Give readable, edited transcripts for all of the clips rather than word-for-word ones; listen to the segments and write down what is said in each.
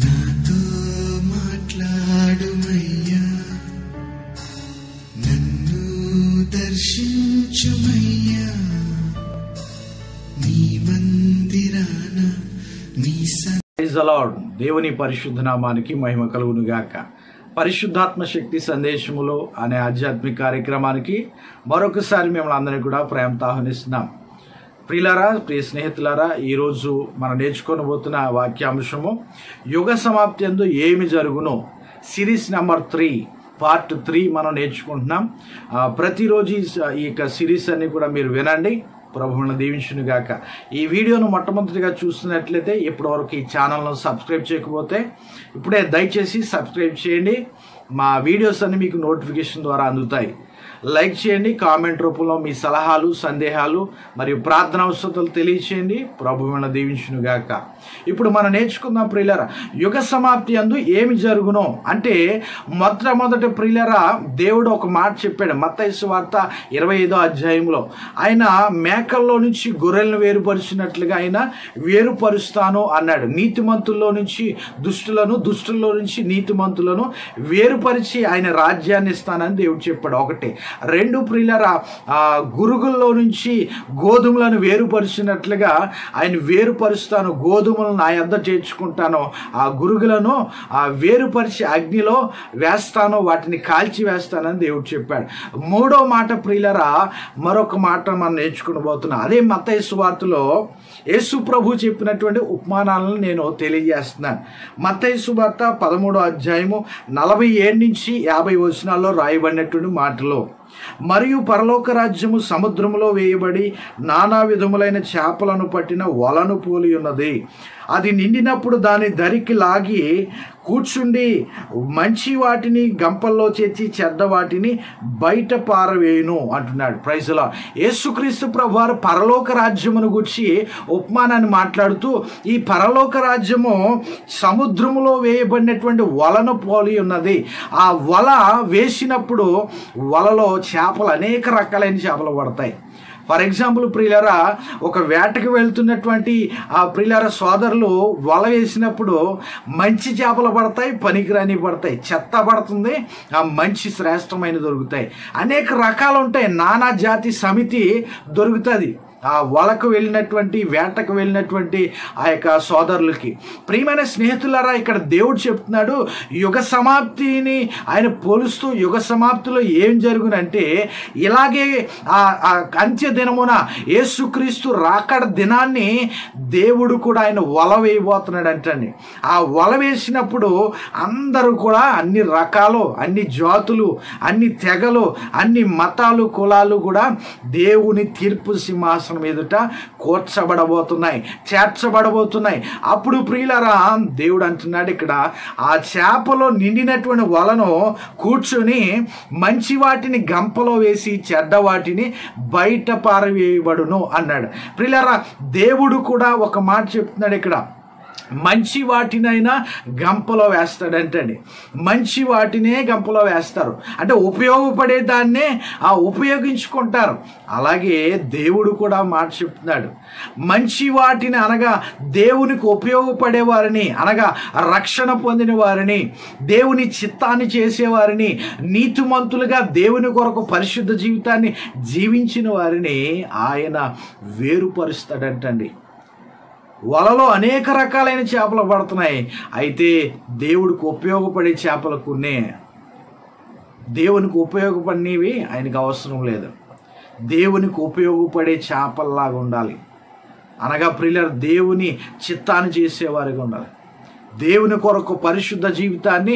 నాతో మాట్లాడుమయ్యా, నన్ను దర్శించుమయ్యా, నీ మందిరాన నీ ప్రైజ్ ది లార్డ్. దేవుని పరిశుద్ధ నామానికి మహిమ కలుగును గాక. పరిశుద్ధాత్మ శక్తి సందేశములో అనే ఆధ్యాత్మిక కార్యక్రమానికి మరొకసారి మిమ్మల్ని అందరినీ కూడా ప్రేమతో ఆహ్వానిస్తున్నాం. ప్రియులారా, ప్రియ స్నేహితులారా, ఈరోజు మనం నేర్చుకొనబోతున్న వాక్యాంశము యుగ సమాప్తి యందు ఏమి జరుగునో సిరీస్ నెంబర్ 3 పార్ట్ 3 మనం నేర్చుకుంటున్నాం. ప్రతిరోజు ఈ యొక్క సిరీస్ అన్ని కూడా మీరు వినండి. ప్రభువులను దీవించును గాక. ఈ వీడియోను మొట్టమొదటిగా చూస్తున్నట్లయితే ఇప్పటివరకు ఈ ఛానల్ను సబ్స్క్రైబ్ చేయకపోతే ఇప్పుడే దయచేసి సబ్స్క్రైబ్ చేయండి. మా వీడియోస్ అన్ని మీకు నోటిఫికేషన్ ద్వారా అందుతాయి. లైక్ చేయండి. కామెంట్ రూపంలో మీ సలహాలు, సందేహాలు మరియు ప్రార్థన అవసరతలు తెలియచేయండి. ప్రభువులను దీవించును గాక. ఇప్పుడు మనం నేర్చుకుందాం ప్రియులారా, యుగ సమాప్తి యందు ఏమి జరుగునో అంటే మొట్టమొదటి ప్రియులారా, దేవుడు ఒక మాట చెప్పాడు. మత్తయి సువార్త 25వ అధ్యాయంలో ఆయన మేకల్లో నుంచి గొర్రెలను వేరుపరిచినట్లుగా ఆయన వేరుపరుస్తాను అన్నాడు. నీతిమంతుల్లో నుంచి దుష్టులను, దుష్టుల్లో నుంచి నీతిమంతులను వేరుపరిచి ఆయన రాజ్యాన్ని ఇస్తానని దేవుడు చెప్పాడు. ఒకటి. 2 ప్రియులారా, గురుగుల్లో నుంచి గోధుమలను వేరుపరిచినట్లుగా ఆయన వేరుపరుస్తాను, గోధుమలను నా యొద్ద చేర్చుకుంటాను, ఆ గురుగులను వేరుపరిచి అగ్నిలో వేస్తాను, వాటిని కాల్చి వేస్తానని దేవుడు చెప్పాడు. 3వ మాట ప్రియులారా, మరొక మాట మనం నేర్చుకునబోతున్నాం. అదే మత్తయి సువార్తలో యేసు ప్రభు చెప్పినటువంటి ఉపమానాలను నేను తెలియజేస్తున్నాను. మత్తయి సువార్త 13వ అధ్యాయము 47 నుంచి 50 వచనాల్లో రాయబడినటువంటి మాటలు, మరియు పరలోక రాజ్యము సముద్రములో వేయబడి నానా విధములైన చేపలను పట్టిన వలను పోలి ఉన్నది. అది నిండినప్పుడు దాని దరికి లాగి కూర్చుండి మంచి వాటిని గంపల్లో చేర్చి చెడ్డ వాటిని బయట పారవేయును అంటున్నాడు. Praise the Lord. యేసుక్రీస్తు ప్రభువారు పరలోక రాజ్యమును గురించి ఉపమానాన్ని మాట్లాడుతూ ఈ పరలోక రాజ్యము సముద్రములో వేయబడినటువంటి వలను పోలి ఉన్నది. ఆ వల వేసినప్పుడు వలలో చేపలు, అనేక రకాలైన చేపలు పడతాయి. ఫర్ ఎగ్జాంపుల్ ప్రియులారా, ఒక వేటకు వెళ్తున్నటువంటి ఆ ప్రియులారా సోదరులు వల వేసినప్పుడు మంచి చేపలు పడతాయి, పనికిరాని పడతాయి, చెత్త పడుతుంది, ఆ మంచి శ్రేష్టమైన దొరుకుతాయి. అనేక రకాలు ఉంటాయి. నానా జాతి సమితి దొరుకుతుంది ఆ వలకు వెళ్ళినటువంటి, వేటకు వెళ్ళినటువంటి ఆ యొక్క సోదరులకి. ప్రియమైన స్నేహితులారా, ఇక్కడ దేవుడు చెప్తున్నాడు యుగ సమాప్తిని ఆయన పోలుస్తూ, యుగ సమాప్తిలో ఏం జరుగునంటే ఇలాగే ఆ అంత్య దినమున యేసుక్రీస్తు రాకడ దినాన్ని దేవుడు కూడా ఆయన వల వేయబోతున్నాడు అంటండి. ఆ వల వేసినప్పుడు అందరూ కూడా అన్ని రకాలు, అన్ని జాతులు, అన్ని తెగలు, అన్ని మతాలు, కులాలు కూడా దేవుని తీర్పు సింహాసనం ఎదుట కూర్చబడబోతున్నాయి, చేర్చబడబోతున్నాయి. అప్పుడు ప్రియులారా, దేవుడు అంటున్నాడు ఇక్కడ, ఆ చేపలో నిండినటువంటి వలను కూర్చొని మంచి వాటిని గంపలో వేసి చెడ్డ వాటిని బయట పారవేయబడును అన్నాడు. ప్రియులారా, దేవుడు కూడా ఒక మాట చెప్తున్నాడు ఇక్కడ, మంచి వాటినైనా గంపలో వేస్తాడంటండి. మంచి వాటినే గంపలో వేస్తారు, అంటే ఉపయోగపడే దాన్నే ఉపయోగించుకుంటారు. అలాగే దేవుడు కూడా మాట చెప్తున్నాడు, మంచి వాటిని అనగా దేవునికి ఉపయోగపడే వారిని, అనగా రక్షణ పొందిన వారిని, దేవుని చిత్తాన్ని చేసేవారిని, నీతిమంతులుగా దేవుని కొరకు పరిశుద్ధ జీవితాన్ని జీవించిన వారిని ఆయన వేరుపరుస్తాడంటండి. వలలో అనేక రకాలైన చేపలు పడుతున్నాయి. అయితే దేవుడికి ఉపయోగపడే చేపలు కొన్ని, దేవునికి ఉపయోగపడినవి ఆయనకు అవసరం లేదు. దేవునికి ఉపయోగపడే చేపల్లాగా ఉండాలి. అనగా ప్రియులారా, దేవుని చిత్తాన్ని చేసేవారిగా ఉండాలి. దేవుని కొరకు పరిశుద్ధ జీవితాన్ని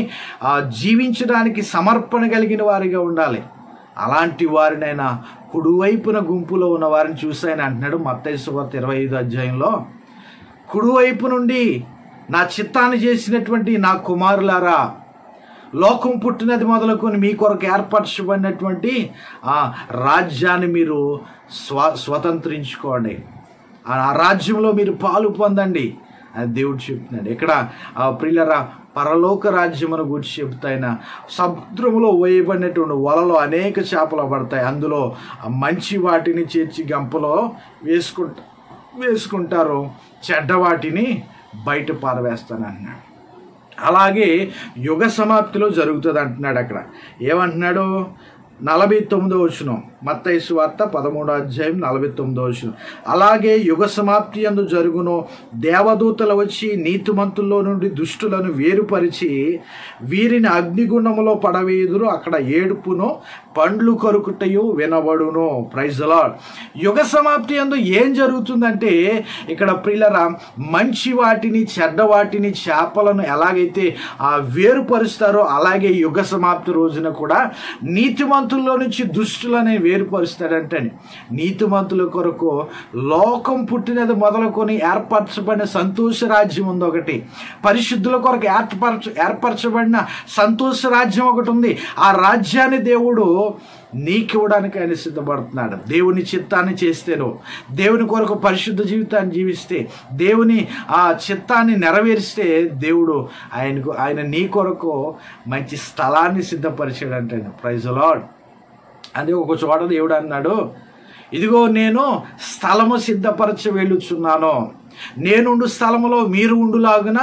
జీవించడానికి సమర్పణ కలిగిన వారిగా ఉండాలి. అలాంటి వారినైనా కుడివైపున గుంపులో ఉన్న వారిని చూసి ఆయన అంటున్నాడు మత్తయి సువార్త 25వ అధ్యాయంలో, కుడివైపు నుండి నా చిత్తాన్ని చేసినటువంటి నా కుమారులారా, లోకం పుట్టినది మొదలుకొని మీ కొరకు ఏర్పరచబడినటువంటి ఆ రాజ్యాన్ని మీరు స్వతంత్రించుకోండి, ఆ రాజ్యంలో మీరు పాలు పొందండి అని దేవుడు చెప్తున్నాడు. ఇక్కడ ప్రియులారా, పరలోక రాజ్యమును గురించి చెప్తాయిన సముద్రములో వేయబడినటువంటి వలలో అనేక చేపలు పడతాయి. అందులో మంచి వాటిని చేర్చి గంపలో వేసుకుంటారు, చెడ్డ వాటిని బయట పారవేస్తానన్నాడు. అలాగే యుగ సమాప్తిలో జరుగుతుంది అంటున్నాడు. అక్కడ ఏమంటున్నాడు? 49వ వచనం, మత్తయి సువార్త 13వ అధ్యాయం 49వ వచనం. అలాగే యుగ సమాప్తి యందు జరుగును, దేవదూతలు వచ్చి నీతిమంతుల్లో నుండి దుష్టులను వేరుపరిచి వీరిని అగ్నిగుండములో పడవేయుదురు, అక్కడ ఏడుపును పండ్లు కొరుకుటయు వినబడును. Praise the Lord. యుగ సమాప్తి యందు ఏం జరుగుతుందంటే ఇక్కడ ప్రియులరా, మంచి వాటిని చెడ్డ వాటిని చేపలను ఎలాగైతే వేరుపరుస్తారో అలాగే యుగ సమాప్తి రోజున కూడా నీతిమంతుల్లో నుంచి దుష్టులని వేరుపరుస్తాడంటే, నీతిమంతుల కొరకు లోకం పుట్టినది మొదలుకొని ఏర్పరచబడిన సంతోష రాజ్యం ఉంది ఒకటి, పరిశుద్ధుల కొరకు ఏర్పరచబడిన సంతోష రాజ్యం ఒకటి ఉంది. ఆ రాజ్యాన్ని దేవుడు నీకివ్వడానికి ఆయన సిద్ధపడుతున్నాడు. దేవుని చిత్తాన్ని చేస్తేనో, దేవుని కొరకు పరిశుద్ధ జీవితాన్ని జీవిస్తే, దేవుని ఆ చిత్తాన్ని నెరవేరిస్తే దేవుడు ఆయన నీ కొరకు మంచి స్థలాన్ని సిద్ధపరిచాడంటే. Praise the lord. అది ఒక చోట దేవుడు అన్నాడు, ఇదిగో నేను స్థలము సిద్ధపరచ వెళ్ళుచున్నాను, నేనుండు స్థలములో మీరు ఉండులాగున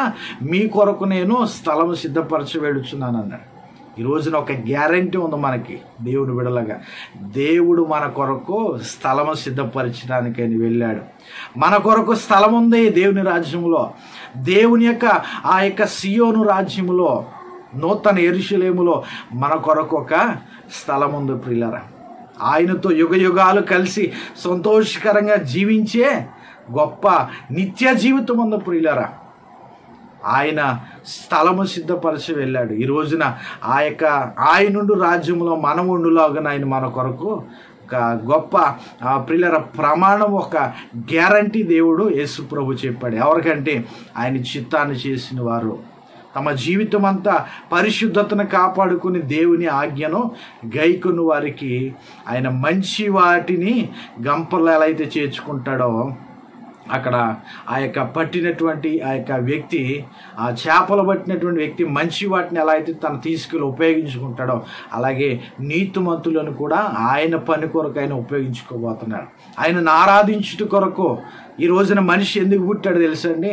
మీ కొరకు నేను స్థలము సిద్ధపరచ వెళ్ళుచున్నాను అన్నాడు. ఈ రోజున ఒక గ్యారంటీ ఉంది మనకి, దేవుడు విడలగా దేవుడు మన కొరకు స్థలము సిద్ధపరచడానికి ఆయన వెళ్ళాడు. మన కొరకు స్థలం ఉంది దేవుని రాజ్యంలో, దేవుని యొక్క ఆ యొక్క సియోను రాజ్యములో, నూతన యెరూషలేములో మన కొరకు ఒక స్థలం ఉంది ప్రియులారా. ఆయనతో యుగ యుగాలు కలిసి సంతోషకరంగా జీవించే గొప్ప నిత్య జీవితం ఉంది ప్రియులారా. ఆయన స్థలము సిద్ధపరిచి వెళ్ళాడు. ఈ రోజున ఆయనుండు రాజ్యంలో మనం ఉండులాగా ఆయన మన కొరకు ఒక గొప్ప ప్రియులర ప్రమాణం, ఒక గ్యారంటీ దేవుడు యేసు ప్రభు చెప్పాడు. ఎవరికంటే ఆయన చిత్తాన్ని చేసిన వారు, తమ జీవితం అంతా పరిశుద్ధతను కాపాడుకుని దేవుని ఆజ్ఞను గైకొన్న వారికి ఆయన మంచి వాటిని గంపలు ఎలా అయితే చేర్చుకుంటాడో, అక్కడ ఆ యొక్క పట్టినటువంటి ఆ యొక్క వ్యక్తి, ఆ చేపలు పట్టినటువంటి వ్యక్తి మంచి వాటిని ఎలా అయితే తను తీసుకెళ్ళి ఉపయోగించుకుంటాడో, అలాగే నీతిమంతులను కూడా ఆయన పని కొరకు ఆయన ఉపయోగించుకోబోతున్నాడు. ఆయనను ఆరాధించుట కొరకు ఈ రోజున మనిషి ఎందుకు పుట్టాడు తెలుసండి?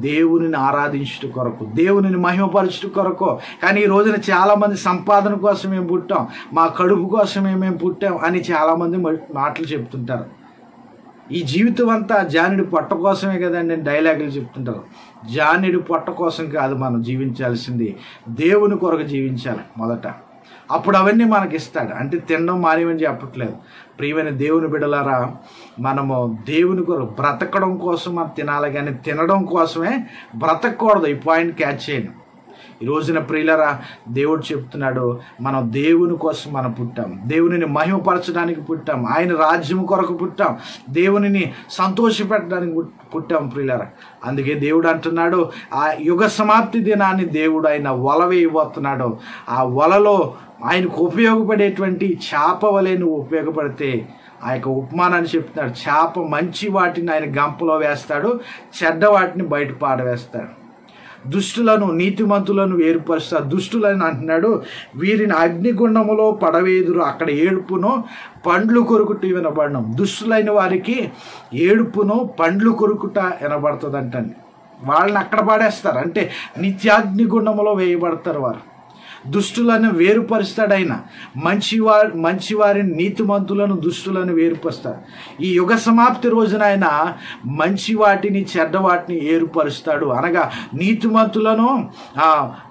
దేవునిని ఆరాధించుట కొరకు, దేవునిని మహిమపరచుట కొరకు. కానీ ఈ రోజున చాలామంది సంపాదన కోసం మేము పుట్టాం, మా కడుపు కోసమే మేము పుట్టాం అని చాలామంది మాటలు చెప్తుంటారు. ఈ జీవితం అంతా జానుడి పొట్ట కోసమే కదండి డైలాగులు చెప్తుంటారు. జానుడి పొట్ట కోసం కాదు మనం జీవించాల్సింది, దేవుని కొరకు జీవించాలి మొదట. అప్పుడు అవన్నీ మనకి ఇస్తాడు. అంటే తినడం మానేమని చెప్పట్లేదు. ప్రియమైన దేవుని బిడ్డలారా, మనము దేవుని కొరకు బ్రతకడం కోసం మనం తినాలి, కానీ తినడం కోసమే బ్రతకూడదు. ఈ పాయింట్ క్యాచ్ చేయండి. ఈ రోజున ప్రియులరా, దేవుడు చెప్తున్నాడు, మనం దేవుని కోసం మనం పుట్టాం, దేవునిని మహిమపరచడానికి పుట్టాం, ఆయన రాజ్యం కొరకు పుట్టాం, దేవునిని సంతోషపెట్టడానికి పుట్టాం ప్రియులరా. అందుకే దేవుడు అంటున్నాడు, ఆ యుగ సమాప్తి దినాన్ని దేవుడు ఆయన వల వేయబోతున్నాడు. ఆ వలలో ఆయనకు ఉపయోగపడేటువంటి చేప వలె నువ్వు ఉపయోగపడితే, ఆ యొక్క ఉపమానాన్ని చెప్తున్నాడు. చేప మంచి వాటిని ఆయన గంపలో వేస్తాడు, చెడ్డ వాటిని బయట పాడవేస్తాడు. దుష్టులను నీతిమంతులను వేరుపరుస్తాడు. దుష్టులని అంటున్నాడు, వీరిని అగ్నిగుండములో పడవేదురు, అక్కడ ఏడుపును పండ్లు కొరుకుట వినబడడం. దుష్టులైన వారికి ఏడుపును పండ్లు కొరుకుట వినబడుతుంది అంటండి. వాళ్ళని అక్కడ పడేస్తారు, అంటే నిత్యాగ్నిగుండములో వేయబడతారు వారు. దుష్టులను వేరుపరుస్తాడు ఆయన. మంచివారిని నీతిమంతులను దుష్టులను వేరుపరుస్తాడు. ఈ యుగ సమాప్తి రోజున ఆయన మంచి వాటిని చెడ్డ వాటిని ఏర్పరుస్తాడు. అనగా నీతిమంతులను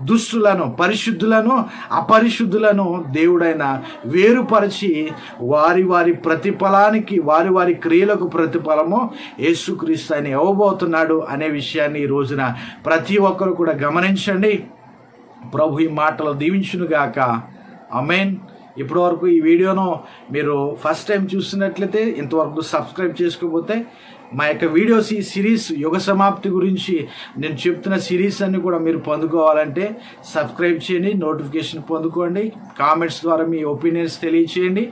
దుష్టులను, పరిశుద్ధులను అపరిశుద్ధులను దేవుడైన వేరుపరిచి వారి వారి ప్రతిఫలానికి, వారి వారి క్రియలకు ప్రతిఫలము యేసుక్రీస్తు ఆయన ఇవ్వబోతున్నాడు అనే విషయాన్ని ఈ రోజున ప్రతి ఒక్కరు కూడా గమనించండి. ప్రభు ఈ మాటలు దీవించునుగాక. ఆమేన్. ఇప్పటివరకు ఈ వీడియోను మీరు ఫస్ట్ టైం చూస్తున్నట్లయితే, ఇంతవరకు సబ్స్క్రైబ్ చేసుకోకపోతే, మా యొక్క వీడియోస్ ఈ సిరీస్ యుగ సమాప్తి గురించి నేను చెప్తున్న సిరీస్ అన్ని కూడా మీరు పొందుకోవాలంటే సబ్స్క్రైబ్ చేయండి, నోటిఫికేషన్ పొందుకోండి, కామెంట్స్ ద్వారా మీ ఒపీనియన్స్ తెలియచేయండి.